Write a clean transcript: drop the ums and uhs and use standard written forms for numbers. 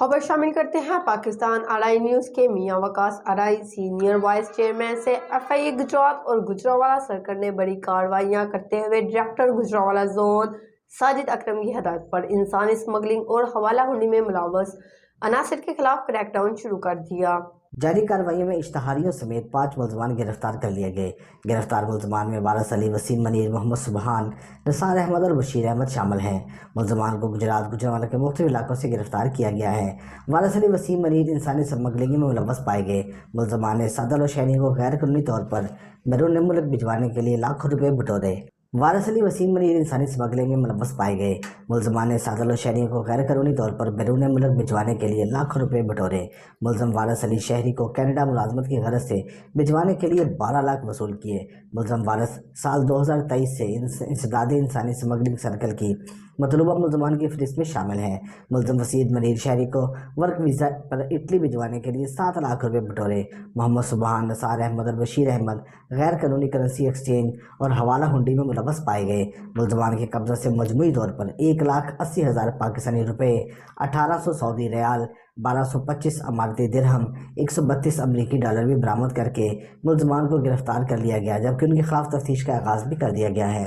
خبر شامل کرتے ہیں پاکستان آرائی نیوز کے میاں وقاص آرائی سینئر وائس چیئرمین سے ایف آئی اے گجرات اور گجرانوالہ سرکل نے بڑی کارروائیاں کرتے ہوئے ڈائریکٹر گجرانوالہ زون ساجد اکرم کی ہدایت پر انسانی اسمگلنگ اور حوالہ ہنڈی میں ملوث عناصر کے خلاف کریک ڈاؤن شروع کر دیا۔ جاری کارروائیوں میں اشتہاریوں سمیت 5 ملزمان گرفتار کر لیے گئے۔ گرفتار ملزمان میں وارث علی، وسیم منیر، محمد سبحان، نثار احمد اور بشیر احمد شامل ہیں۔ ملزمان کو گجرانوالہ کے مختلف علاقوں سے گرفتار کیا گیا ہے۔ وارث علی، وسیم منیر انسانی اسمگلنگ میں ملوث پائے گئے۔ ملزمان نے سادہ شہریوں کو غیر قانونی طور پر بیرون ملک بھجوانے کے لیے لاکھوں روپے بٹورے۔ وارث علی، وسیم منیر انسانی اسمگلنگ میں ملوث پائے گئے۔ ملزمان نے سادہ شہریوں کو غیر قانونی طور پر بیرون ملک بھجوانے کے لیے لاکھوں روپے بٹورے۔ ملزم وارث علی شہری کو کینیڈا ملازمت کی غرض سے بھجوانے کے لیے 12 لاکھ وصول کیے۔ ملزم وارث سال 2023 سے انسداد انسانی اسمگلنگ سرکل کی مطلوبہ ملزمان کی فہرست میں شامل ہیں۔ ملزم وسیم منیر شہری کو ورک ویزا پر اٹلی بھجوانے کے لیے 7 لاکھ روپے بٹورے۔ محمد سبحان، نثار احمد اور بشیر احمد غیر قانونی کرنسی ایکسچینج اور حوالہ ہنڈی میں ملوث پائے گئے۔ ملزمان کے قبضہ سے مجموعی طور پر 1,80,000 پاکستانی روپے، 1800 سعودی ریال، 1225 اماراتی درہم، 132 امریکی ڈالر بھی برآمد کر کے ملزمان کو گرفتار کر لیا گیا، جبکہ ان کے خلاف تفتیش کا آغاز بھی کر دیا گیا ہے۔